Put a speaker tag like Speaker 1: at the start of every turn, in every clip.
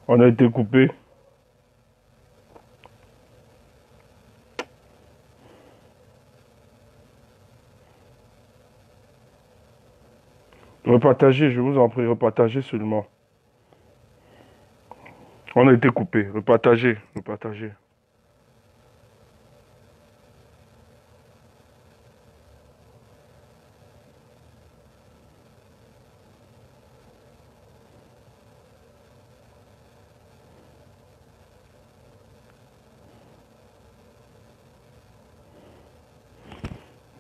Speaker 1: On a été coupé. Repartagez, je vous en prie, repartagez seulement. On a été coupé. Repartagez, repartagez.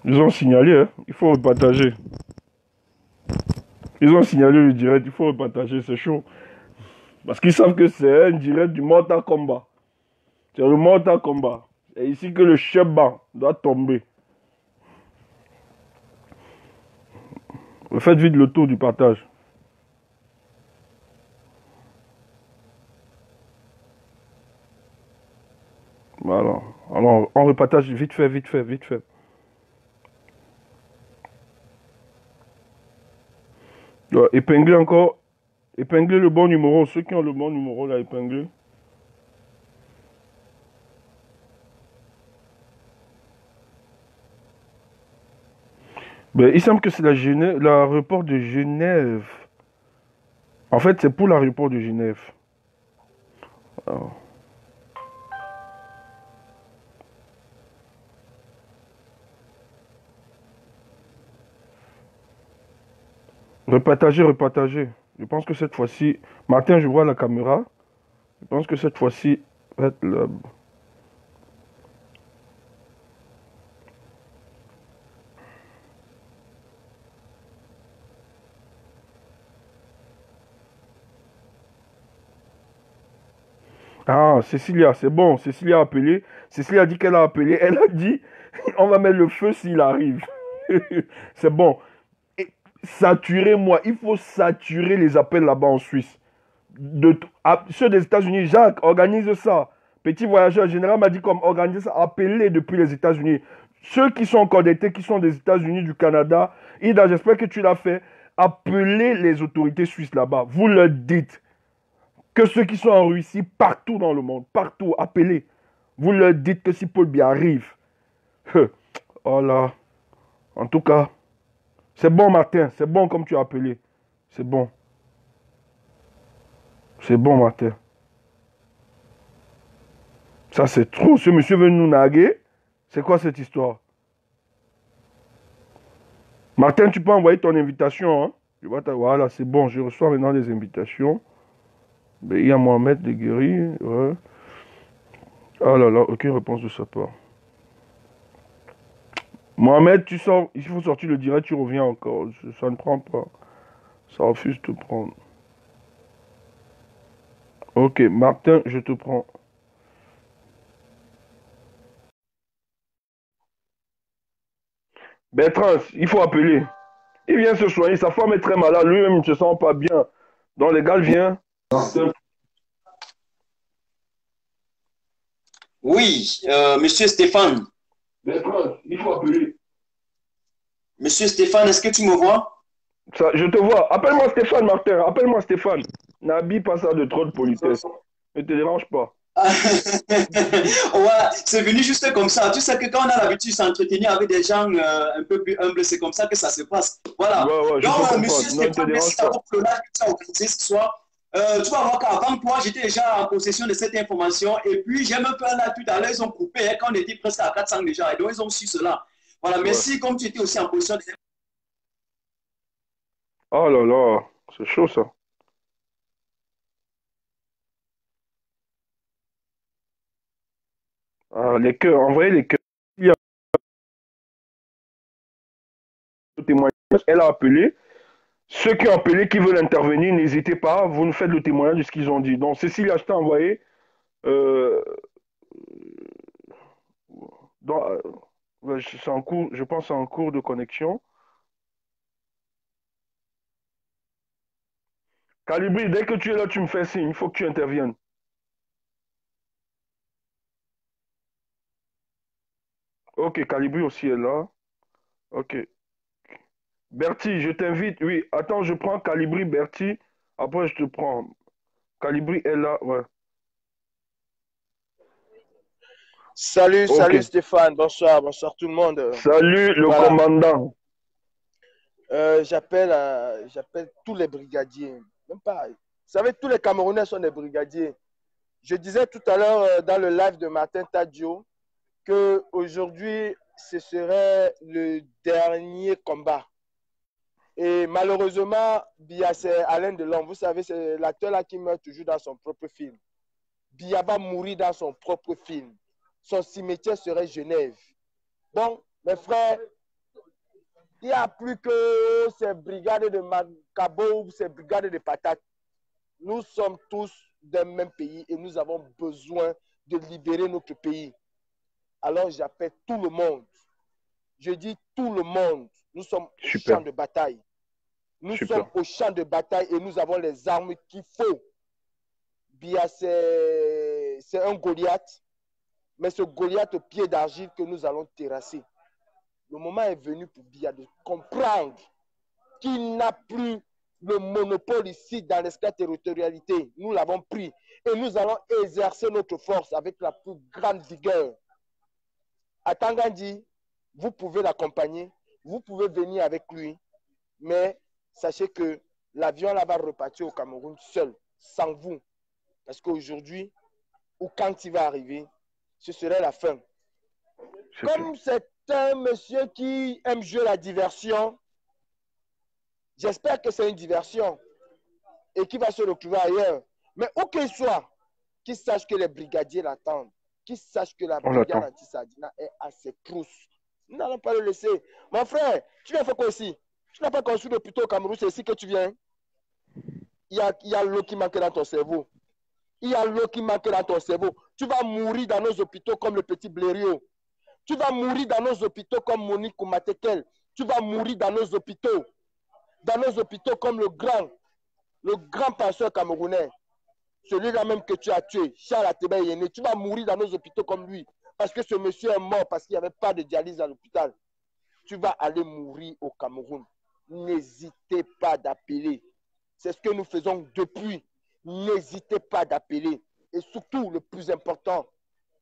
Speaker 1: Ils ont signalé, hein. Il faut repartager. Ils ont signalé le direct, il faut repartager, c'est chaud. Parce qu'ils savent que c'est un direct du Mortal Kombat. C'est le Mortal Kombat. C'est ici que le Sheba doit tomber. Faites vite le tour du partage. Voilà. Alors, on repartage vite fait, vite fait, vite fait. Épinglez encore. Épinglez le bon numéro. Ceux qui ont le bon numéro, là, épinglez. Ben, il semble que c'est l'aéroport de Genève. En fait, c'est pour l'aéroport de Genève. Alors, repartagez, repartagez. Je pense que cette fois-ci, Martin, je vois la caméra. Je pense que cette fois-ci, ah, Cécilia, c'est bon. Cécilia a appelé. Cécilia a dit qu'elle a appelé. Elle a dit, on va mettre le feu s'il arrive. C'est bon. Et saturez-moi. Il faut saturer les appels là-bas en Suisse. Ceux des États-Unis, Jacques, organise ça. Petit voyageur général m'a dit comme organiser ça. Appelez depuis les États-Unis. Ceux qui sont connectés, qui sont des États-Unis, du Canada, Ida, j'espère que tu l'as fait. Appelez les autorités suisses là-bas. Vous leur dites que ceux qui sont en Russie, partout dans le monde, partout, appelez. Vous leur dites que si Paul Biya arrive, oh là, en tout cas, c'est bon Martin, c'est bon comme tu as appelé. C'est bon, c'est bon Martin. Ça c'est trop, ce monsieur veut nous narguer. C'est quoi cette histoire? Martin, tu peux envoyer ton invitation. Hein? Voilà, c'est bon, je reçois maintenant les invitations. Ben, il y a Mohamed de Guéry. Ouais. Ah là là, aucune réponse de sa part. Mohamed, tu sors, il faut sortir le direct, tu reviens encore. Ça ne prend pas. Ça refuse de prendre. Ok, Martin, je te prends. Bertrand, il faut appeler. Il vient se soigner, sa femme est très malade, lui-même il ne se sent pas bien. Donc les gars viennent.
Speaker 2: Oui, monsieur Stéphane.
Speaker 1: Bertrand, il faut appeler.
Speaker 2: Monsieur Stéphane, est-ce que tu me vois?
Speaker 1: Ça, je te vois. Appelle-moi Stéphane, Martin. Appelle-moi Stéphane. N'habille pas ça de trop de politesse. Ne te dérange pas.
Speaker 2: Ouais, c'est venu juste comme ça. Tu sais que quand on a l'habitude de s'entretenir avec des gens un peu plus humbles, c'est comme ça que ça se passe. Voilà.
Speaker 1: Ouais, ouais, je
Speaker 2: Donc,
Speaker 1: peux comprendre.
Speaker 2: monsieur
Speaker 1: Non, ne te
Speaker 2: Stéphane,
Speaker 1: dérange
Speaker 2: merci
Speaker 1: pas.
Speaker 2: d'avoir pour le live que tu as organisé ce soir. Tu vas voir qu'avant toi, j'étais déjà en possession de cette information. Et puis, j'ai même peur là tout à l'heure, ils ont coupé hein, quand on était presque à 400 déjà. Et donc, ils ont su cela. Voilà,
Speaker 1: Ouais.
Speaker 2: merci. Comme tu étais aussi en possession de
Speaker 1: Oh là là, c'est chaud ça. Ah, les cœurs, envoyez les cœurs. Il y a un témoignage, elle a appelé. Ceux qui ont appelé, qui veulent intervenir, n'hésitez pas. Vous nous faites le témoignage de ce qu'ils ont dit. Donc, Cécilia, je t'ai envoyé. Euh, dans, ouais, c'est en cours, je pense que c'est en cours de connexion. Calibri, dès que tu es là, tu me fais signe. Il faut que tu interviennes. Ok, Calibri aussi est là. Ok. Bertie, je t'invite. Oui, attends, je prends Calibri, Bertie. Après, je te prends. Calibri est là, ouais.
Speaker 3: Salut,
Speaker 1: Ok.
Speaker 3: salut Stéphane, bonsoir, bonsoir tout le monde.
Speaker 1: Salut le
Speaker 3: Voilà,
Speaker 1: commandant.
Speaker 3: j'appelle tous les brigadiers. Même pas. Vous savez, tous les Camerounais sont des brigadiers. Je disais tout à l'heure dans le live de Martin Tadio que aujourd'hui ce serait le dernier combat. Et malheureusement, Bia, c'est Alain Delon. Vous savez, c'est l'acteur là qui meurt toujours dans son propre film. Bia va mourir dans son propre film. Son cimetière serait Genève. Bon, mes frères, il n'y a plus que ces brigades de Macabo ou ces brigades de patates. Nous sommes tous d'un même pays et nous avons besoin de libérer notre pays. Alors j'appelle tout le monde. Je dis tout le monde. Nous sommes au champ
Speaker 1: Super,
Speaker 3: de bataille. Nous sommes
Speaker 1: super.
Speaker 3: au champ de bataille et nous avons les armes qu'il faut. Bia, c'est un Goliath, mais ce Goliath au pied d'argile que nous allons terrasser. Le moment est venu pour Bia de comprendre qu'il n'a plus le monopole ici dans l'extraterritorialité. Nous l'avons pris et nous allons exercer notre force avec la plus grande vigueur. À Tangandi, vous pouvez l'accompagner, vous pouvez venir avec lui, mais sachez que l'avion là va repartir au Cameroun seul, sans vous. Parce qu'aujourd'hui, ou quand il va arriver, ce serait la fin. Comme c'est un monsieur qui aime jouer la diversion, j'espère que c'est une diversion et qu'il va se retrouver ailleurs. Mais où qu'il soit, qu'il sache que les brigadiers l'attendent, qu'il sache que la
Speaker 1: On
Speaker 3: brigade
Speaker 1: l'attend.
Speaker 3: anti-Sadina est à ses trousses. Nous n'allons pas le laisser. Mon frère, tu viens faire quoi ici? Tu n'as pas construit d'hôpital au Cameroun, c'est ici que tu viens. Il y a l'eau qui manque dans ton cerveau. Il y a l'eau qui manque dans ton cerveau. Tu vas mourir dans nos hôpitaux comme le petit Blériot. Tu vas mourir dans nos hôpitaux comme Monique Koumatekel. Tu vas mourir dans nos hôpitaux. Dans nos hôpitaux comme le grand penseur camerounais. Celui-là même que tu as tué, Charles Ateba Yéné. Tu vas mourir dans nos hôpitaux comme lui. Parce que ce monsieur est mort parce qu'il n'y avait pas de dialyse à l'hôpital. Tu vas aller mourir au Cameroun. N'hésitez pas d'appeler. C'est ce que nous faisons depuis. N'hésitez pas d'appeler. Et surtout, le plus important,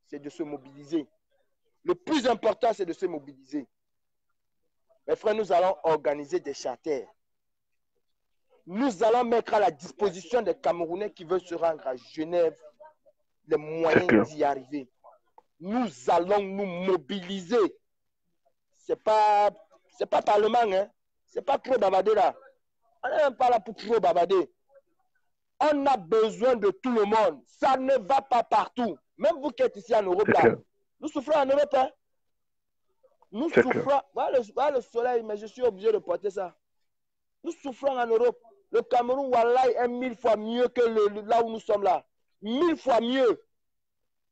Speaker 3: c'est de se mobiliser. Le plus important, c'est de se mobiliser. Mes frères, nous allons organiser des charters. Nous allons mettre à la disposition des Camerounais qui veulent se rendre à Genève les moyens d'y arriver. Nous allons nous mobiliser. C'est pas parlement, hein. C'est pas trop babader là. On n'est même pas là pour trop babader. On a besoin de tout le monde. Ça ne va pas partout. Même vous qui êtes ici en Europe, là. Nous souffrons en Europe, hein. Nous souffrons. Voilà le soleil, mais je suis obligé de porter ça. Nous souffrons en Europe. Le Cameroun, Wallahi, est 1000 fois mieux que là où nous sommes là. 1000 fois mieux.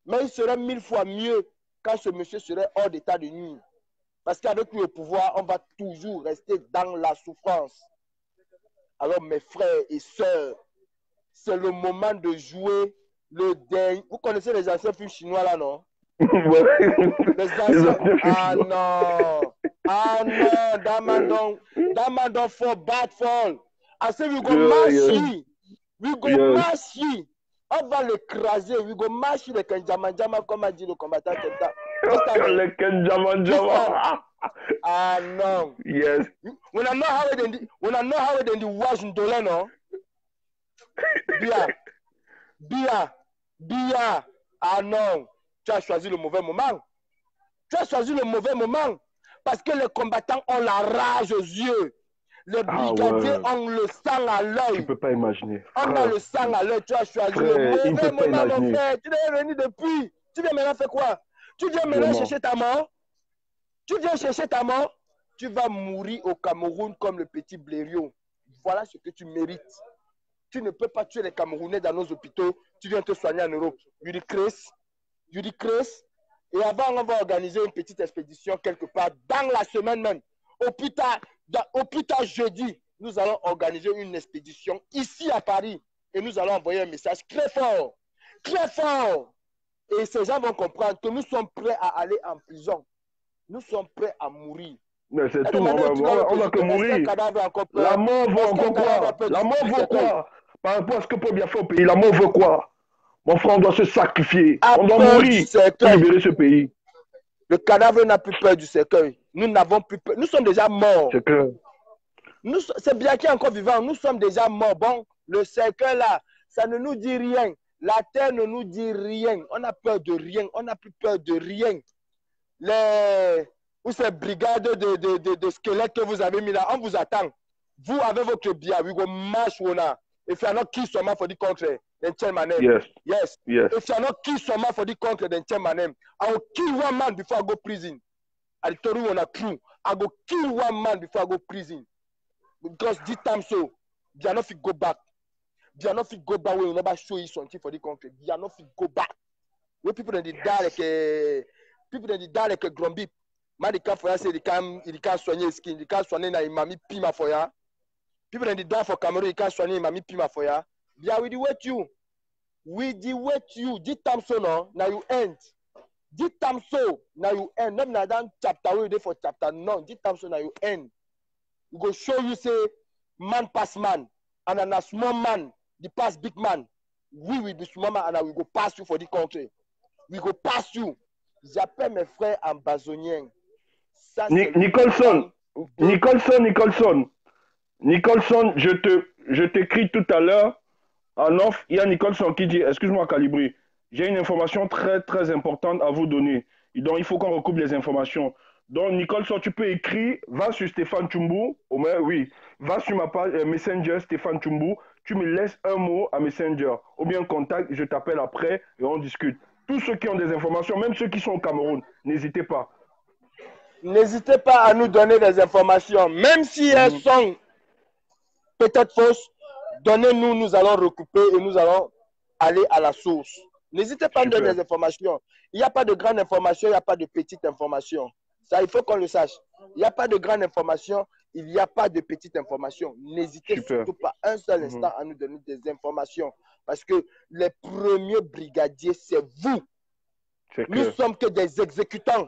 Speaker 3: Mais il serait 1000 fois mieux quand ce monsieur serait hors d'état de nuire. Parce qu'avec lui au pouvoir, on va toujours rester dans la souffrance. Alors, mes frères et sœurs, c'est le moment de jouer le dernier. Vous connaissez les anciens films chinois là, non? Les anciens. Ah non! Ah non! That man don't fall, bad fall. I say we go mash you. We go mash you. On va l'écraser. We go mash you, le Kenjamanjama, comme a dit le combattant Kenta.
Speaker 1: Le Kenjamanjama.
Speaker 3: Ah non.
Speaker 1: Yes.
Speaker 3: When I know how they do wash in Dolano. Bia. Ah non. Tu as choisi le mauvais moment. Tu as choisi le mauvais moment. Parce que les combattants ont la rage aux yeux. Les brigadiers ont le sang à l'œil.
Speaker 1: Tu peux pas imaginer.
Speaker 3: On a le sang à l'œil. Tu as choisi le mauvais moment, mon frère. Tu devais venir depuis. Tu viens maintenant faire quoi? Tu viens maintenant chercher ta mort? Tu viens chercher ta mort? Tu vas mourir au Cameroun comme le petit Blériot. Voilà ce que tu mérites. Tu ne peux pas tuer les Camerounais dans nos hôpitaux. Tu viens te soigner en Europe. You decrease. Et avant, on va organiser une petite expédition quelque part dans la semaine même. Au plus tard jeudi, nous allons organiser une expédition ici à Paris. Et nous allons envoyer un message très fort. Très fort. Et ces gens vont comprendre que nous sommes prêts à aller en prison. Nous sommes prêts à mourir.
Speaker 1: Mais c'est tout, on va que mourir. La mort vaut encore quoi? La mort vaut quoi? par rapport à ce que Paul Biya fait au pays. La mort veut quoi? Mon frère, on doit se sacrifier.
Speaker 3: À
Speaker 1: On doit
Speaker 3: peur du
Speaker 1: mourir pour
Speaker 3: cercueil.
Speaker 1: libérer ce pays.
Speaker 3: Le cadavre n'a plus peur du cercueil. Nous n'avons plus peur. Nous sommes déjà morts.
Speaker 1: C'est clair.
Speaker 3: C'est bien qui est encore vivant. Nous sommes déjà morts. Bon, le cercueil là, ça ne nous dit rien. La terre ne nous dit rien. On a peur de rien. On n'a plus peur de rien. Ou ces brigades de squelettes que vous avez mis là, on vous attend. Vous avez votre bière. We go march one. If you are not killed someone for the country, then tell my name.
Speaker 1: Yes.
Speaker 3: Yes.
Speaker 1: Yes.
Speaker 3: If you are not killed someone for the country, then tell my name. I will kill one man before I go prison. I told you on a crew. I go kill one man before I go prison. Because this time so, they are not fit go back. They are not fit go back when you never show you something for the country. They are not fit go back. When people then they die like a grumpy. Man, they can't for say they can't soigner skin. They can't soigner na imami pima for ya. People then they die for Cameroon. They can't soigner imami pima for ya. They are with the wait you. With the wait you. This time so no, now you end. This time so, now you end. Not now that chapter where you there for chapter none. This time so now you end. We go show you say man pass man, and a small man, the pass big man. We will be small man, and I will go pass you for the country. We go pass you. J'appelle mes frères ambazoniens.
Speaker 1: Nicholson, je t'écris tout à l'heure en off. Il y a Nicholson qui dit, excuse-moi Calibri, j'ai une information très très importante à vous donner. Et donc il faut qu'on recoupe les informations. Donc Nicholson, tu peux écrire, va sur Stéphane Chumbu, oui, va sur ma page Messenger Stéphane Chumbu, tu me laisses un mot à Messenger, ou bien contact, je t'appelle après et on discute. Tous ceux qui ont des informations, même ceux qui sont au Cameroun, n'hésitez pas.
Speaker 3: N'hésitez pas à nous donner des informations, même si elles sont peut-être fausses. Donnez-nous, nous allons recouper et nous allons aller à la source. N'hésitez pas à nous donner des informations. Il n'y a pas de grande information, il n'y a pas de petite information. Ça, il faut qu'on le sache. Il n'y a pas de grande information, il n'y a pas de petite information. N'hésitez surtout pas un seul instant à nous donner des informations. Parce que les premiers brigadiers, c'est vous. Nous ne sommes que des exécutants.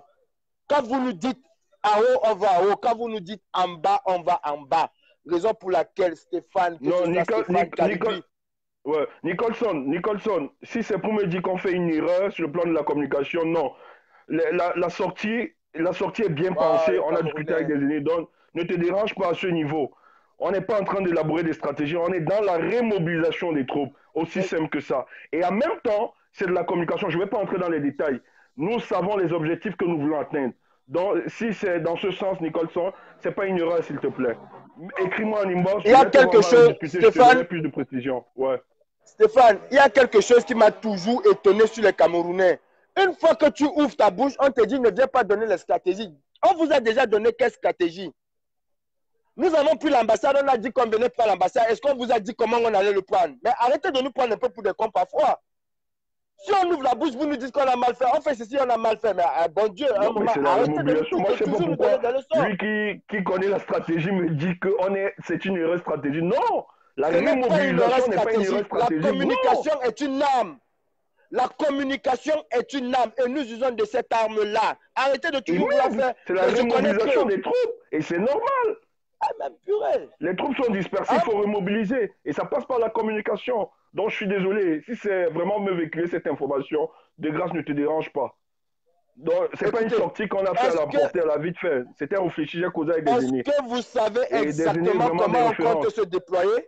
Speaker 3: Quand vous nous dites en haut, on va en haut. Quand vous nous dites en bas, on va en bas. Raison pour laquelle Stéphane,
Speaker 1: Nicholson, si c'est pour me dire qu'on fait une erreur sur le plan de la communication, non. La sortie est bien pensée, on a discuté avec des aînés, donc ne te dérange pas à ce niveau. On n'est pas en train d'élaborer des stratégies, on est dans la remobilisation des troupes, aussi simple que ça. Et en même temps, c'est de la communication, je ne vais pas entrer dans les détails. Nous savons les objectifs que nous voulons atteindre. Donc, si c'est dans ce sens, Nicholson, ce n'est pas une erreur, s'il te plaît. Écris-moi en inbox.
Speaker 3: Il y a quelque chose, Stéphane,
Speaker 1: plus de précision. Ouais.
Speaker 3: Stéphane, il y a quelque chose qui m'a toujours étonné sur les Camerounais. Une fois que tu ouvres ta bouche, on te dit ne viens pas donner les stratégies. On vous a déjà donné quelle stratégie? Nous avons pris l'ambassade, on a dit qu'on venait prendre l'ambassade. Est-ce qu'on vous a dit comment on allait le prendre? Mais arrêtez de nous prendre un peu pour des cons parfois. Si on ouvre la bouche, vous nous dites qu'on a mal fait. On fait ceci, on a mal fait. Mais bon Dieu, à un moment, arrêtez de nous toujours nous donner des leçons.
Speaker 1: Lui qui connaît la stratégie me dit que c'est une erreur stratégique. Non, la remobilisation n'est pas une erreur stratégique.
Speaker 3: La communication est une arme. La communication est une arme et nous usons de cette arme-là. Arrêtez de toujours vouloir faire.
Speaker 1: C'est la remobilisation des troupes et c'est normal.
Speaker 3: Ah, même purée.
Speaker 1: Les troupes sont dispersées, il faut remobiliser. Et ça passe par la communication. Donc je suis désolé, si c'est vraiment me véhiculer cette information, de grâce ne te dérange pas. Donc c'est pas une sortie qu'on a fait à la portée, à la vite fait. C'était un réfléchi, j'ai causé avec des aînés.
Speaker 3: Est-ce que vous savez exactement comment on compte se déployer?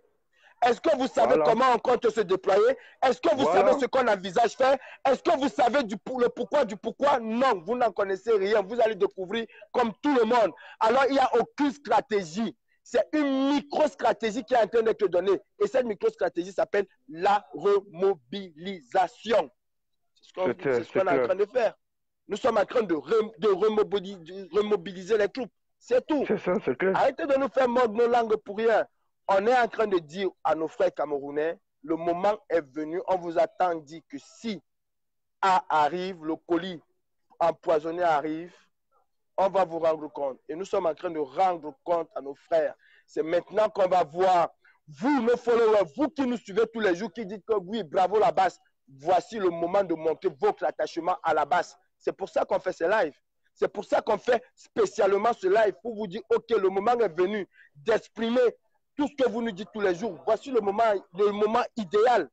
Speaker 3: Est-ce que vous savez comment on compte se déployer? Est-ce que vous savez ce qu'on envisage faire? Est-ce que vous savez le pourquoi du pourquoi? Non, vous n'en connaissez rien. Vous allez découvrir comme tout le monde. Alors, il n'y a aucune stratégie. C'est une micro-stratégie qui est en train d'être donnée. Et cette micro-stratégie s'appelle la remobilisation. C'est ce qu'on est en train de faire. Nous sommes en train de remobiliser les troupes. C'est tout.
Speaker 1: C'est ça, c'est clair.
Speaker 3: Arrêtez de nous faire mordre nos langues pour rien. On est en train de dire à nos frères camerounais, le moment est venu, on vous attend dit que si A arrive, le colis empoisonné arrive, on va vous rendre compte. Et nous sommes en train de rendre compte à nos frères. C'est maintenant qu'on va voir, vous, nos followers, vous qui nous suivez tous les jours, qui dites que oui, bravo la base, voici le moment de montrer votre attachement à la base. C'est pour ça qu'on fait ces lives. C'est pour ça qu'on fait spécialement ce live, pour vous dire, ok, le moment est venu d'exprimer tout ce que vous nous dites tous les jours. Voici le moment idéal.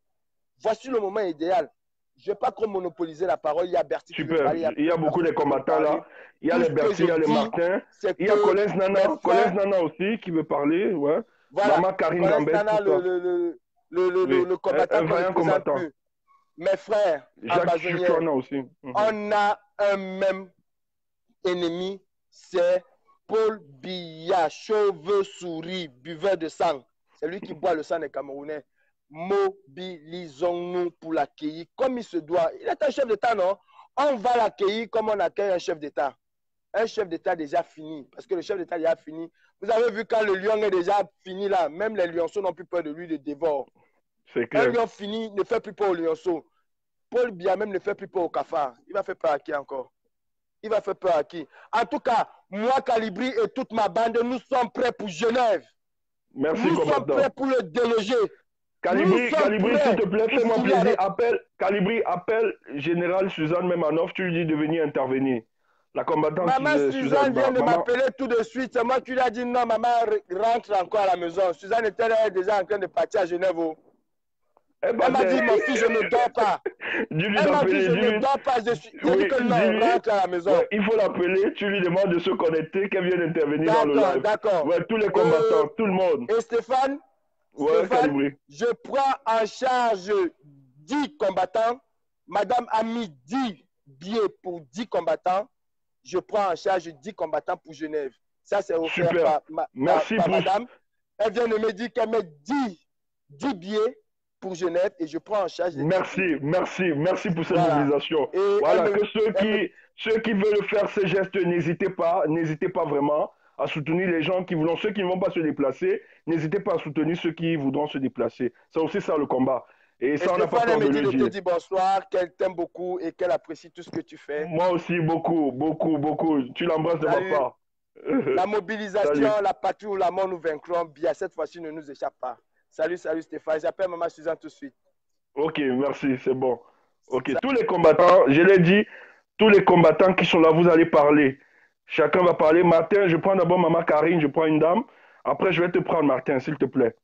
Speaker 3: Voici le moment idéal. Je ne vais pas trop monopoliser la parole. Il y a Bertie qui veut
Speaker 1: Super.
Speaker 3: parler.
Speaker 1: Il y a beaucoup de combattants là. Il y a
Speaker 3: Tout
Speaker 1: les
Speaker 3: ce que
Speaker 1: Bertie, il y a
Speaker 3: je
Speaker 1: les
Speaker 3: dis,
Speaker 1: Martin.
Speaker 3: c'est
Speaker 1: Il y a
Speaker 3: que
Speaker 1: Collins Nana.
Speaker 3: mes
Speaker 1: Collins
Speaker 3: frères,
Speaker 1: Nana aussi qui veut parler. Ouais.
Speaker 3: voilà,
Speaker 1: Maman Karine
Speaker 3: Collins
Speaker 1: Gambette,
Speaker 3: Nana,
Speaker 1: tout ça. Oui.
Speaker 3: le combattant
Speaker 1: Un
Speaker 3: qu'on ne
Speaker 1: vaillant
Speaker 3: présente
Speaker 1: combattant.
Speaker 3: plus. Mes frères
Speaker 1: Jacques
Speaker 3: amazoniens,
Speaker 1: Chuchuana aussi.
Speaker 3: on a un même ennemi, c'est Paul Biya, chauve-souris, buveur de sang. C'est lui qui boit le sang des Camerounais. Mobilisons-nous pour l'accueillir comme il se doit. Il est un chef d'État, non? On va l'accueillir comme on accueille un chef d'État. Un chef d'État déjà fini, parce que le chef d'État déjà fini. Vous avez vu quand le lion est déjà fini là, même les lionceaux n'ont plus peur de lui, le dévorent.
Speaker 1: C'est
Speaker 3: Un
Speaker 1: clair.
Speaker 3: lion fini ne fait plus peur aux lionceaux. Paul Biya même ne fait plus peur au cafard. Il va faire peur à qui encore? Il va faire peur à qui? En tout cas, moi, Calibri et toute ma bande, nous sommes prêts pour Genève.
Speaker 1: Merci,
Speaker 3: Nous sommes
Speaker 1: combattant.
Speaker 3: prêts pour le déloger.
Speaker 1: Calibri, s'il te plaît, fais-moi
Speaker 3: pour
Speaker 1: plaisir. Calibri, appelle Général Suzanne Memanov, tu lui dis de venir intervenir. La combattante
Speaker 3: Maman Suzanne vient de
Speaker 1: maman,
Speaker 3: m'appeler tout de suite. C'est moi qui lui ai dit non, maman rentre encore à la maison. Suzanne était déjà en train de partir à Genève. Elle m'a dit, mon fils, je ne dors pas. Elle m'a dit, je ne dors pas. J'ai dit que non, rentre à la maison.
Speaker 1: Ouais, il faut l'appeler, tu lui demandes de se connecter, qu'elle vienne intervenir dans le live.
Speaker 3: D'accord.
Speaker 1: Ouais, tous les combattants, tout le monde.
Speaker 3: Et Stéphane,
Speaker 1: ouais,
Speaker 3: Stéphane, je prends en charge 10 combattants. Madame a mis 10 billets pour 10 combattants. Je prends en charge 10 combattants pour Genève. Ça, c'est offert par madame. Elle vient de me dire qu'elle met 10 billets pour Genève et je prends en charge.
Speaker 1: Merci pour cette mobilisation. Et voilà, que ceux qui veulent faire ces gestes, n'hésitez pas vraiment à soutenir les gens qui voudront, ceux qui ne vont pas se déplacer, n'hésitez pas à soutenir ceux qui voudront se déplacer. C'est aussi ça le combat. Et ça, on n'a pas peur de le dire.
Speaker 3: Elle te dit bonsoir, qu'elle t'aime beaucoup et qu'elle apprécie tout ce que tu fais.
Speaker 1: Moi aussi, beaucoup. Tu l'embrasses de ma part.
Speaker 3: La mobilisation, la patrie ou la mort, nous vaincrons. Bien, cette fois-ci, ne nous échappe pas. Salut Stéphane. J'appelle Maman Suzanne tout de suite.
Speaker 1: Ok, merci, c'est bon. Ok, tous les combattants, je l'ai dit, tous les combattants qui sont là, vous allez parler. Chacun va parler. Martin, je prends d'abord Maman Karine, je prends une dame. Après, je vais te prendre Martin, s'il te plaît.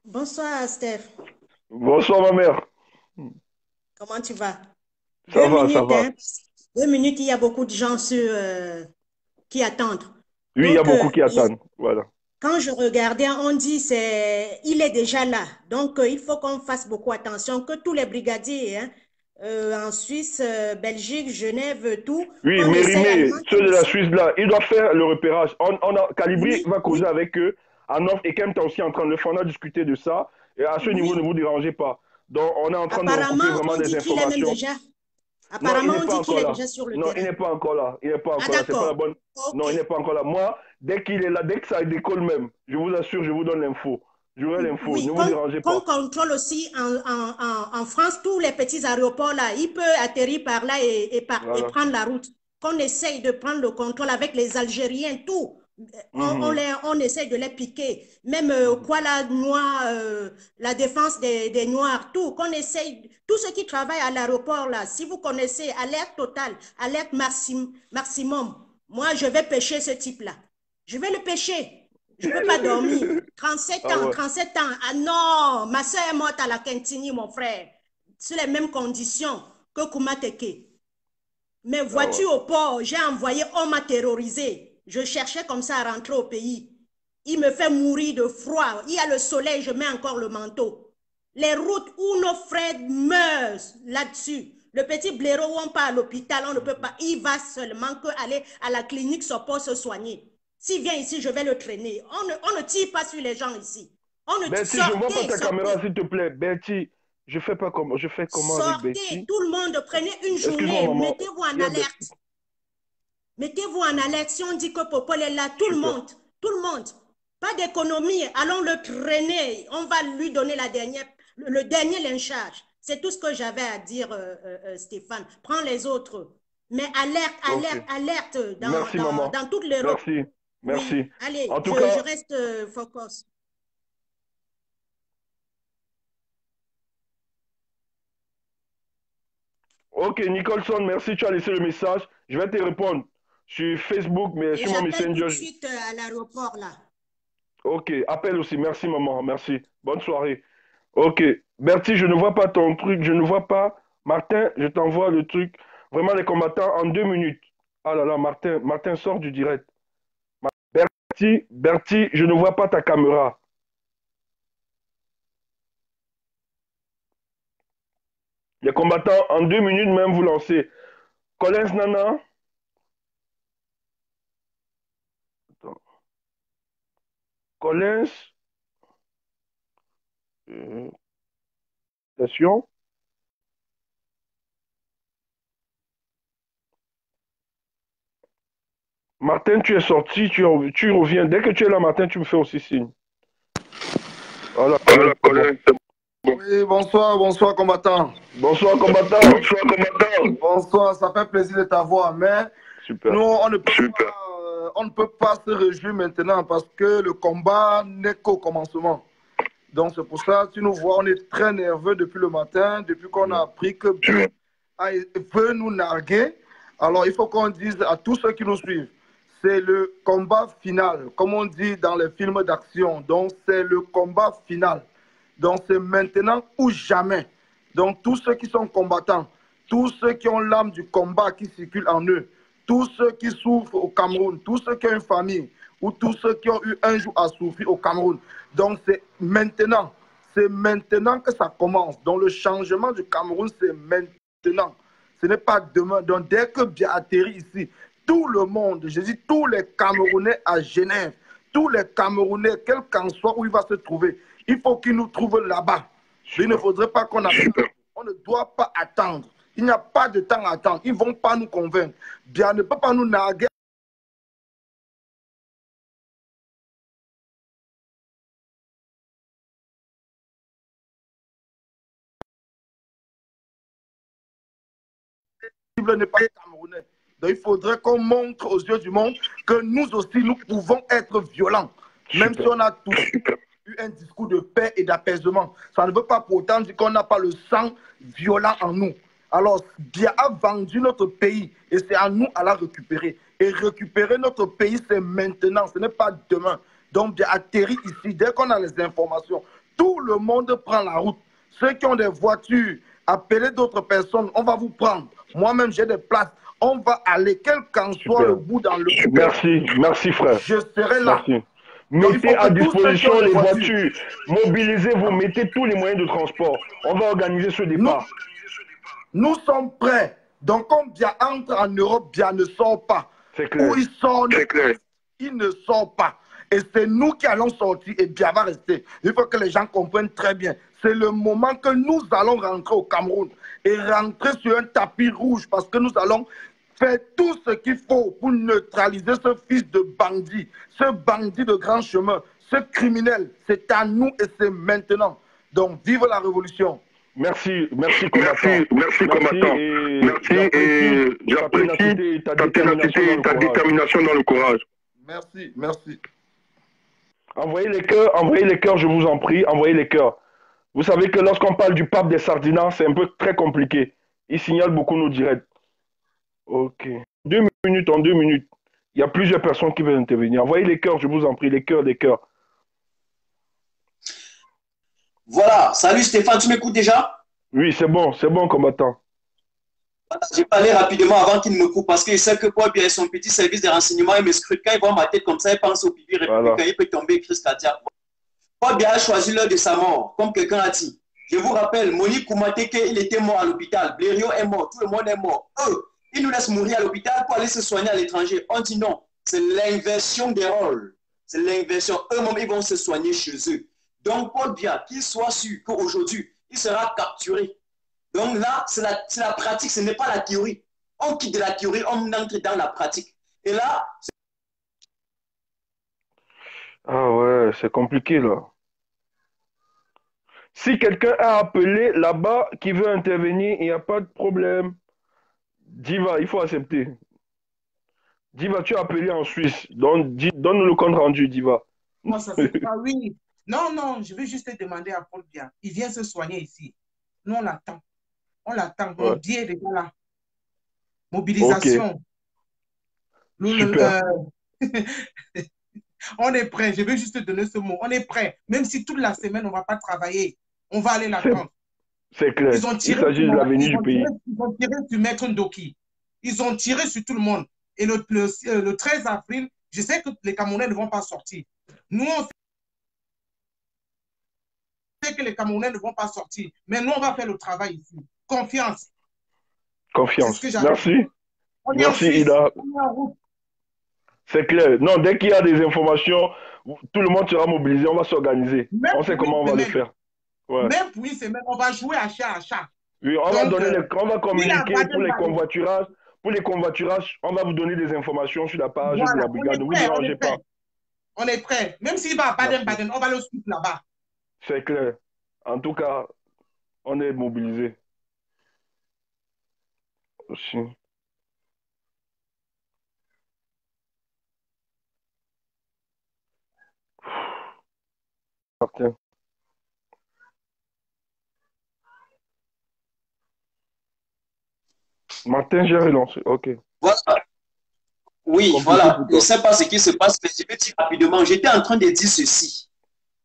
Speaker 4: Bonsoir, Steph.
Speaker 1: Bonsoir, ma mère.
Speaker 4: Comment tu vas?
Speaker 1: Ça va.
Speaker 4: Hein? 2 minutes, il y a beaucoup de gens qui attendent.
Speaker 1: Oui, il y a beaucoup qui attendent. Voilà.
Speaker 4: Quand je regardais, on dit il est déjà là. Donc, il faut qu'on fasse beaucoup attention, que tous les brigadiers, hein, en Suisse, Belgique, Genève, tout.
Speaker 1: Oui, Mérimée, ceux de la Suisse là, ils doivent faire le repérage. Calibri va causer avec eux. Et Kem est aussi en train de le faire. On a discuté de ça. Et à ce niveau, ne vous dérangez pas. Donc, on est en train de recouper vraiment des informations.
Speaker 4: Apparemment, on dit qu'il est déjà sur le terrain.
Speaker 1: Non, il n'est pas encore là. Il n'est pas encore là. C'est pas la bonne. Okay. Non, il n'est pas encore là. Moi, dès qu'il est là, dès que ça décolle même, je vous assure, je vous donne l'info. J'aurai l'info.
Speaker 4: Oui,
Speaker 1: ne vous dérangez pas.
Speaker 4: On contrôle aussi en France tous les petits aéroports là. Il peut atterrir par là et prendre la route. Qu'on essaye de prendre le contrôle avec les Algériens, tout. On essaie de les piquer. Même Kuala Noir, la défense des Noirs, tout. Qu'on essaye, tous ceux qui travaillent à l'aéroport là, si vous connaissez, alerte totale, alerte maximum. Moi, je vais pêcher ce type-là. Je vais le pêcher. Je ne peux pas dormir. 37 ans, 37 ans. Ah non, ma soeur est morte à la Quintini, mon frère. Sur les mêmes conditions que Koumateke. Mais vois-tu au port, j'ai envoyé, on m'a terrorisé. Je cherchais comme ça à rentrer au pays. Il me fait mourir de froid. Il y a le soleil, je mets encore le manteau. Les routes où nos frères meurent là-dessus. Le petit blaireau où on part à l'hôpital, on ne peut pas. Il va seulement aller à la clinique pour se soigner. S'il vient ici, je vais le traîner. On ne tire pas sur les gens ici.
Speaker 1: Betty, je ne vois pas ta caméra, s'il te plaît. Betty, je fais comment
Speaker 4: sortez,
Speaker 1: avec Betty.
Speaker 4: Tout le monde, prenez une journée, mettez-vous en alerte. Mettez-vous en alerte. Si on dit que Popol est là, tout le monde. Pas d'économie, allons le traîner. On va lui donner le dernier lynchage. C'est tout ce que j'avais à dire, Stéphane. Prends les autres. Mais alerte dans toute l'Europe.
Speaker 1: Merci.
Speaker 4: Oui. Allez,
Speaker 1: en tout cas,
Speaker 4: je reste focus.
Speaker 1: Ok, Nicholson, merci, tu as laissé le message. Je vais te répondre sur Facebook, mais
Speaker 4: Et
Speaker 1: sur mon
Speaker 4: j'appelle tout de
Speaker 1: Messenger.
Speaker 4: suite à l'aéroport, là.
Speaker 1: Ok, appelle aussi. Merci, maman. Merci. Bonne soirée. Ok. Bertie, je ne vois pas ton truc. Je ne vois pas. Martin, je t'envoie le truc. Vraiment, les combattants en 2 minutes. Ah là là, Martin, Martin, sort du direct. Bertie, Bertie, je ne vois pas ta caméra. Les combattants, en 2 minutes même, vous lancez. Collins Nana. Attends. Collins. Attention. Martin, tu es sorti, tu reviens. Dès que tu es là, Martin, tu me fais aussi signe. Voilà,
Speaker 5: Voilà,
Speaker 1: Colin, c'est bon.
Speaker 5: Colin, c'est bon.
Speaker 3: Oui, bonsoir, bonsoir, combattant.
Speaker 1: Bonsoir, combattant.
Speaker 5: Bonsoir, combattant.
Speaker 3: Bonsoir, ça fait plaisir de t'avoir, mais
Speaker 1: Super.
Speaker 3: nous,
Speaker 5: Super.
Speaker 3: on ne peut pas se réjouir maintenant parce que le combat n'est qu'au commencement. Donc, c'est pour ça, tu nous vois, on est très nerveux depuis le matin, depuis qu'on a appris que Bia veut nous narguer. Alors, il faut qu'on dise à tous ceux qui nous suivent, c'est le combat final, comme on dit dans les films d'action. Donc, c'est le combat final. Donc, c'est maintenant ou jamais. Donc, tous ceux qui sont combattants, tous ceux qui ont l'âme du combat qui circule en eux, tous ceux qui souffrent au Cameroun, tous ceux qui ont une famille, ou tous ceux qui ont eu un jour à souffrir au Cameroun. Donc, c'est maintenant que ça commence. Donc, le changement du Cameroun, c'est maintenant. Ce n'est pas demain. Donc, dès que Bia atterrit ici, tout le monde, je dis tous les Camerounais à Genève, tous les Camerounais, quel qu'en soit où il va se trouver, il faut qu'il nous trouve là-bas. Il ne faudrait pas qu'on attende. On ne doit pas attendre. Il n'y a pas de temps à attendre. Ils ne vont pas nous convaincre. Bien ne peut pas nous narguer. N'est pas camerounais. Donc il faudrait qu'on montre aux yeux du monde que nous aussi, nous pouvons être violents. Même si on a tous eu un discours de paix et d'apaisement. Ça ne veut pas pour autant dire qu'on n'a pas le sang violent en nous. Alors, Bia a vendu notre pays et c'est à nous à la récupérer. Et récupérer notre pays, c'est maintenant, ce n'est pas demain. Donc, Bia atterrit ici. Dès qu'on a les informations, tout le monde prend la route. Ceux qui ont des voitures, appelez d'autres personnes, on va vous prendre. Moi-même, j'ai des places. On va aller, quel qu'en soit le bout dans le bout.
Speaker 1: Merci, merci frère.
Speaker 3: Je serai là.
Speaker 1: Merci. Mettez à disposition les voitures. Mobilisez-vous, mettez tous les moyens de transport. On va organiser ce départ.
Speaker 3: Nous sommes prêts. Donc, quand Bia entre en Europe, Bia ne sort pas.
Speaker 1: C'est clair.
Speaker 3: Où il sort, il ne sort pas. Et c'est nous qui allons sortir et Bia va rester. Il faut que les gens comprennent très bien. C'est le moment que nous allons rentrer au Cameroun et rentrer sur un tapis rouge parce que nous allons faire tout ce qu'il faut pour neutraliser ce fils de bandit, ce bandit de grand chemin, ce criminel. C'est à nous et c'est maintenant. Donc, vive la révolution.
Speaker 1: Merci, merci combattant.
Speaker 5: Merci combattant. Merci et j'apprécie ta ténacité et ta détermination dans le courage.
Speaker 3: Merci, merci.
Speaker 1: Envoyez les cœurs, je vous en prie, envoyez les cœurs. Vous savez que lorsqu'on parle du pape des Sardinats, c'est un peu très compliqué. Il signale beaucoup nos directs. Ok. 2 minutes, en 2 minutes. Il y a plusieurs personnes qui veulent intervenir. Envoyez les cœurs, je vous en prie, les cœurs, les cœurs.
Speaker 2: Voilà. Salut Stéphane, tu m'écoutes déjà?
Speaker 1: Oui, c'est bon, combattant.
Speaker 2: Je vais parler rapidement avant qu'il me coupe parce qu'il sait que Paul Biya et son petit service de renseignement, il me scrute. Quand il voit ma tête comme ça, il pense au pipi républicain, il peut tomber crise cardiaque. Paul Biya a choisi l'heure de sa mort, comme quelqu'un a dit. Je vous rappelle, Monique Koumateke, il était mort à l'hôpital. Blériot est mort, tout le monde est mort. Eux, ils nous laissent mourir à l'hôpital pour aller se soigner à l'étranger. On dit non, c'est l'inversion des rôles. C'est l'inversion. Eux-mêmes, ils vont se soigner chez eux. Donc, Paul Biya, qu'il soit sûr qu'aujourd'hui, il sera capturé. Donc là, c'est la pratique, ce n'est pas la théorie. On quitte de la théorie, on entre dans la pratique. Et là...
Speaker 1: Ah ouais, c'est compliqué là. Si quelqu'un a appelé là-bas qui veut intervenir, il n'y a pas de problème. Diva, il faut accepter. Diva, tu as appelé en Suisse. Donne-nous le compte rendu, Diva.
Speaker 6: Moi, ça fait pas, oui. Non, je veux juste te demander à Paul Biya. Il vient se soigner ici. Nous, on l'attend. On l'attend. Mon
Speaker 1: Ouais.
Speaker 6: billet est déjà là.
Speaker 1: Ok,
Speaker 6: Mobilisation.
Speaker 1: super.
Speaker 6: On est prêt. Je vais juste te donner ce mot. On est prêt. Même si toute la semaine, on ne va pas travailler, on va aller
Speaker 1: C'est
Speaker 6: l'attendre.
Speaker 1: c'est clair.
Speaker 6: Ils ont
Speaker 1: Il
Speaker 6: tiré
Speaker 1: s'agit
Speaker 6: sur
Speaker 1: de l'avenir du pays.
Speaker 6: ils ont tiré sur Maître Ndoki. Ils ont tiré sur tout le monde. Et le 13 avril, je sais que les Camerounais ne vont pas sortir. Nous, on sait que les Camerounais ne vont pas sortir. Mais nous, on va faire le travail ici. Confiance. C'est ce
Speaker 1: Confiance.
Speaker 6: que j'avais.
Speaker 1: Merci.
Speaker 6: On est en
Speaker 1: Merci,
Speaker 6: Suisse.
Speaker 1: Ida.
Speaker 6: On est en route.
Speaker 1: C'est clair. Non, dès qu'il y a des informations, tout le monde sera mobilisé. On va s'organiser.
Speaker 6: Même
Speaker 1: On sait
Speaker 6: pour
Speaker 1: comment
Speaker 6: une
Speaker 1: on va le
Speaker 6: semaine.
Speaker 1: faire. Ouais.
Speaker 6: Même pour une semaine, on va jouer à chat à chat.
Speaker 1: Oui, on va
Speaker 6: Donc,
Speaker 1: donner on va
Speaker 6: si la
Speaker 1: communiquer pour les
Speaker 6: Baden-Baden,
Speaker 1: convoiturages. Pour les convoiturages, on va vous donner des informations sur la page de
Speaker 6: voilà,
Speaker 1: la
Speaker 6: on est
Speaker 1: brigade. Ne vous
Speaker 6: prêt, on
Speaker 1: dérangez
Speaker 6: est prêt.
Speaker 1: pas.
Speaker 6: On est prêt. Même s'il va à
Speaker 1: Merci.
Speaker 6: Baden-Baden, on va le suivre là-bas.
Speaker 1: C'est clair. En tout cas, on est mobilisés aussi. Martin. Martin, j'ai relancé. Ok.
Speaker 2: Voilà. Oui,
Speaker 1: Compliqué
Speaker 2: voilà.
Speaker 1: pour
Speaker 2: Je ne
Speaker 1: toi.
Speaker 2: sais pas ce qui se passe, mais je vais dire rapidement. J'étais en train de dire ceci.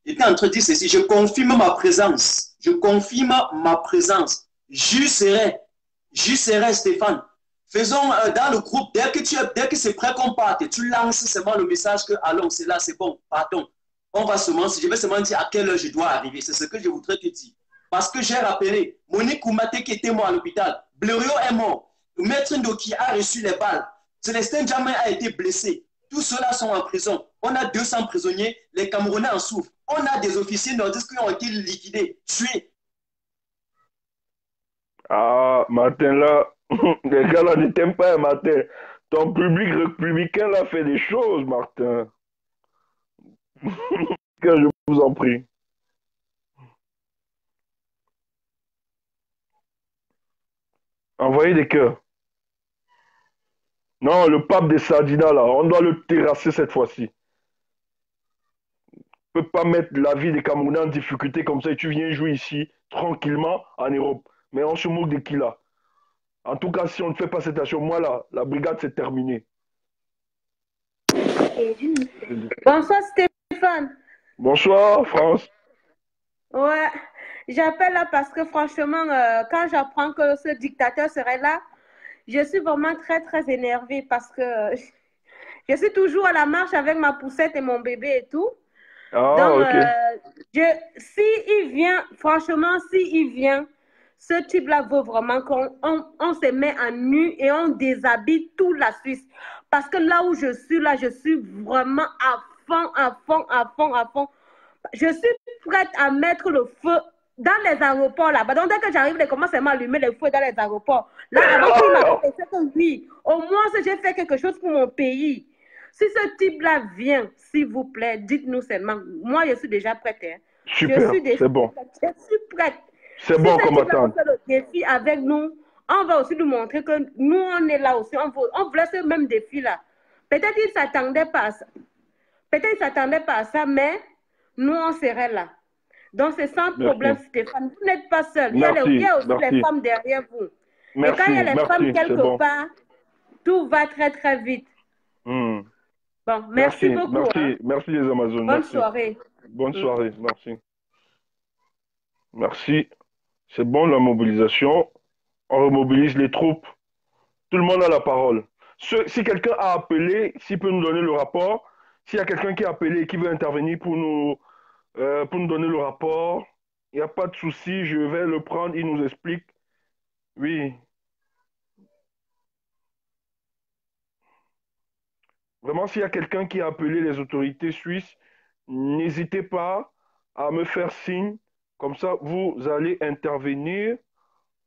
Speaker 2: J'étais en train de dire ceci. Je confirme ma présence. Je confirme ma présence. Je serai Stéphane. Faisons dans le groupe, dès que c'est prêt qu'on parte, tu lances seulement le message que allons, c'est là, c'est bon, partons. On va seulement, je vais seulement dire à quelle heure je dois arriver. C'est ce que je voudrais te dire. Parce que j'ai rappelé, Monique Koumate qui était mort à l'hôpital, Blériot est mort, Maître Ndoki a reçu les balles, Célestin Djamé a été blessé. Tous ceux-là sont en prison. On a 200 prisonniers, les Camerounais en souffrent. On a des officiers nordistes qui ont été liquidés, tués.
Speaker 1: Ah, Martin, là, les gars là ne t'aiment pas, Martin. Ton public républicain là fait des choses, Martin. Que je vous en prie. Envoyez des cœurs. Non, le pape des Sardina là, on doit le terrasser cette fois-ci. On ne peut pas mettre la vie des Camerounais en difficulté comme ça et tu viens jouer ici, tranquillement, en Europe. Mais on se moque de qui là? En tout cas, si on ne fait pas cette action, moi là, la brigade c'est terminé.
Speaker 7: Bonsoir Stéphane.
Speaker 1: Bonsoir, France.
Speaker 7: Ouais, j'appelle là parce que franchement, quand j'apprends que ce dictateur serait là, je suis vraiment très très énervée parce que je suis toujours à la marche avec ma poussette et mon bébé et tout.
Speaker 1: Ah,
Speaker 7: Donc,
Speaker 1: ok.
Speaker 7: si il vient, franchement, si il vient, ce type-là veut vraiment qu'on se met à nu et on déshabille toute la Suisse. Parce que là où je suis, là, je suis vraiment à fond, à fond, à fond, à fond. Je suis prête à mettre le feu dans les aéroports là-bas. Donc, dès que j'arrive, je commence à m'allumer le feu dans les aéroports. Là, avant qu'il m'appelle, c'est que oui, au moins, j'ai fait quelque chose pour mon pays. Si ce type-là vient, s'il vous plaît, dites-nous seulement. Moi, je suis déjà prête. Hein.
Speaker 1: Super, c'est bon.
Speaker 7: Je suis prête.
Speaker 1: C'est bon, combattant.
Speaker 7: Si fait le défi avec nous, on va aussi nous montrer que nous, on est là aussi. On voulait ce même défi-là. Peut-être qu'ils ne s'attendaient pas à ça. Peut-être qu'ils ne s'attendaient pas à ça, mais nous, on serait là. Donc, c'est sans problème, Stéphane. Vous n'êtes pas seul. Il y a aussi les femmes derrière vous. Et quand il y a les femmes quelque part, tout va très, très vite. Bon, merci beaucoup.
Speaker 1: Merci,
Speaker 7: hein.
Speaker 1: merci les Amazones.
Speaker 7: Bonne soirée.
Speaker 1: Bonne soirée, merci. Merci. C'est bon la mobilisation. On remobilise les troupes. Tout le monde a la parole. Si quelqu'un a appelé, s'il peut nous donner le rapport, s'il y a quelqu'un qui a appelé et qui veut intervenir pour nous donner le rapport, il n'y a pas de souci, je vais le prendre, il nous explique. Oui. Vraiment, s'il y a quelqu'un qui a appelé les autorités suisses, n'hésitez pas à me faire signe. Comme ça, vous allez intervenir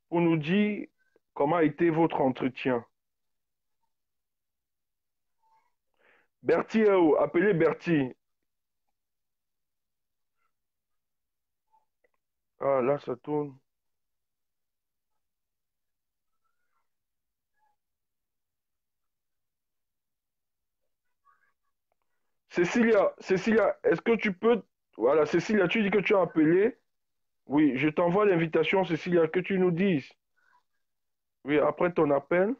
Speaker 1: pour nous dire comment a été votre entretien. Bertie, appelez Bertie. Ah, là, ça tourne. Cécilia, est-ce que tu peux... Voilà, Cécilia, tu dis que tu as appelé. Oui, je t'envoie l'invitation, Cécilia, que tu nous dises. Oui, après ton appel,